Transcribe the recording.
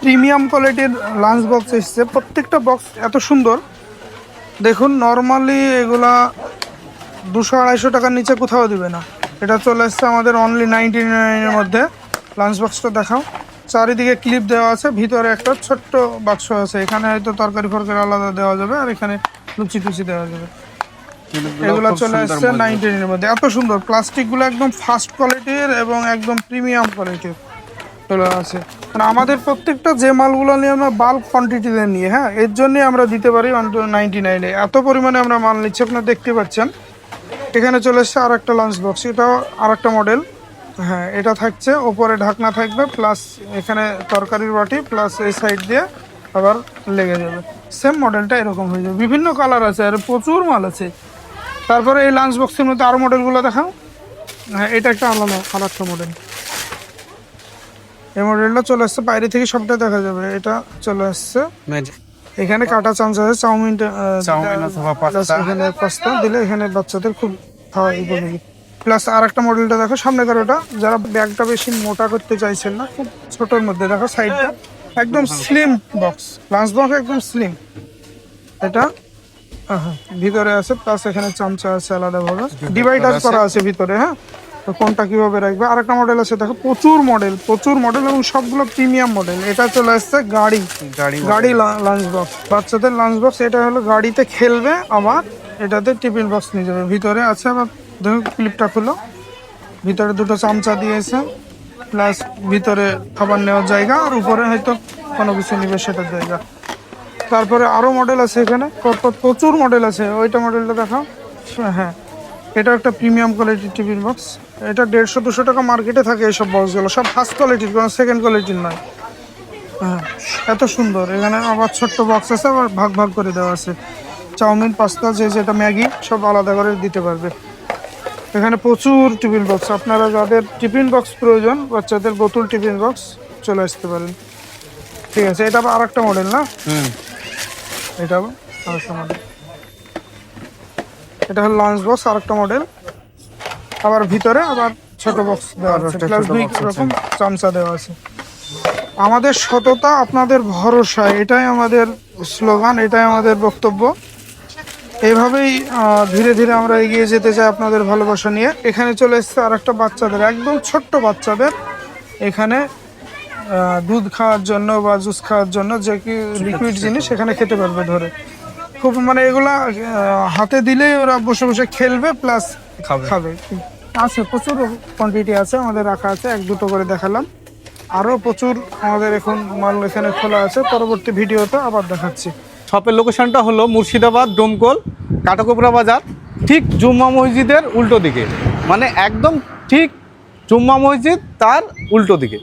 Premium কোয়ালিটির lunch box এসছে, প্রত্যেকটা বক্স এত সুন্দর। দেখুন নর্মালি এগুলা 200-250 টাকার নিচে কোথাও দিবে না। এটা চলে এসছে আমাদের অনলি 99-এর মধ্যে। লাঞ্চ বক্সটা দেখাও। চারিদিকে ক্লিপ দেওয়া আছে, ভিতরে একটা ছোট্ট বাক্স আছে, এখানে হয়তো তরকারি ফরকারি আলাদা দেওয়া যাবে, আর এখানে লুচি টুচি দেওয়া যাবে। এগুলো চলে এসছে 99-এর মধ্যে। এত সুন্দর প্লাস্টিকগুলো, একদম ফার্স্ট কোয়ালিটির এবং একদম প্রিমিয়াম কোয়ালিটির চলে আছে। মানে আমাদের প্রত্যেকটা যে মালগুলো নিয়ে আমরা বাল্ক কোয়ান্টিটিতে নিয়ে, হ্যাঁ, এর জন্যই আমরা দিতে পারি 99-এ। এত পরিমাণে আমরা মাল নিচ্ছি, আপনারা দেখতে পাচ্ছেন। এখানে চলে এসছে আর একটা লাঞ্চ বক্স, এটাও আর একটা মডেল। হ্যাঁ, এটা থাকছে ওপরে ঢাকনা থাকবে, প্লাস এখানে তরকারির বাটি, প্লাস এই সাইড দিয়ে আবার লেগে যাবে। সেম মডেলটা এরকম হয়ে যাবে, বিভিন্ন কালার আছে আর প্রচুর মাল আছে। তারপরে এই লাঞ্চ বক্সের মধ্যে আরও মডেলগুলো দেখাও। হ্যাঁ, এটা একটা আলাদা আর একটা মডেল। এই মডেলটা চলে আসছে, বাইরে থেকে সবটা দেখা যাবে। এটা চলে আসছে, এখানে কাটা চামচ আছে, এখানে পাস্তা দিলে এখানে বাচ্চাদের খুব খাওয়া উপযোগী। প্লাস আর একটা মডেলটা দেখো সামনে কারোটা, যারা ব্যাগটা বেশি মোটা করতে চাইছেন না, খুব ছোটোর মধ্যে দেখো সাইডটা একদম স্লিম বক্স, লাঞ্চ বক্স একদম স্লিম। এটা হ্যাঁ ভিতরে আছে, প্লাস এখানে চামচা আছে আলাদাভাবে, ডিভাইডার করা আছে ভিতরে। হ্যাঁ, তো কোনটা কিভাবে রাখবে। আর একটা মডেল আছে দেখো, প্রচুর মডেল এবং সবগুলো প্রিমিয়াম মডেল। এটা চলে আসছে গাড়ি লাঞ্চ বক্স, বাচ্চাদের লাঞ্চ বক্স। এটা হলো গাড়িতে খেলবে, আবার এটাতে টিফিন বক্স নিয়ে যাবে। ভিতরে আছে আবার, দেখো ক্লিপটা খুলো, ভিতরে দুটো চামচা দিয়েছে, প্লাস ভিতরে খাবার নেওয়ার জায়গা, আর উপরে হয়তো কোনো কিছু নিবে সেটার জায়গা। তারপরে আরও মডেল আছে, এখানে প্রচুর মডেল আছে। ওইটা মডেলটা দেখাও। হ্যাঁ, এটা একটা প্রিমিয়াম কোয়ালিটির টিফিন বক্স। এটা 150-200 টাকা মার্কেটে থাকে। এইসব বক্সগুলো সব ফার্স্ট কোয়ালিটির, কোনো সেকেন্ড কোয়ালিটির নয়। হ্যাঁ, এত সুন্দর। এখানে আবার ছোট্ট বক্স আছে, আবার ভাগ করে দেওয়া আছে। চাউমিন, পাস্তা, যেটা ম্যাগি, সব আলাদা করে দিতে পারবে। এখানে প্রচুর টিফিন বক্স, আপনারা যাদের টিফিন বক্স প্রয়োজন, বাচ্চাদের বোতল টিফিন বক্স, চলে আসতে পারেন। ঠিক আছে, এটা আবার আর একটা মডেল না? এটা আবার আর একটা মডেল। এটা হলো লঞ্চ বক্স, আর একটা মডেল। আবার ভিতরে আবার ছোট বক্স দেওয়া আছে, প্লাস 2 রকম চামচা দেওয়া আছে। আমাদের সততা, আপনাদের ভরসা, এটাই আমাদের স্লোগান, এটাই আমাদের বক্তব্য। এইভাবেই ধীরে ধীরে আমরা এগিয়ে যেতে চাই আপনাদের ভালোবাসা নিয়ে। এখানে চলে এসছে আর একটা বাচ্চাদের, একদম ছোট্ট বাচ্চাদের, এখানে দুধ খাওয়ার জন্য বা জুস খাওয়ার জন্য যে কি লিকুইড জিনিস এখানে খেতে পারবে ধরে। খুব মানে এগুলা হাতে দিলেই ওরা বসে বসে খেলবে, প্লাস খাবে। আছে প্রচুর কোয়ান্টিটি আছে আমাদের রাখা আছে, 1-2 করে দেখালাম। আরও প্রচুর আমাদের এখন মাল এখানে খোলা আছে, পরবর্তী ভিডিওতে আবার দেখাচ্ছি। শপের লোকেশনটা হলো মুর্শিদাবাদ ডোমকল কাটাকোপড়া বাজার, ঠিক জুম্মা মসজিদের উল্টো দিকে, মানে একদম ঠিক জুম্মা মসজিদ তার উল্টো দিকে।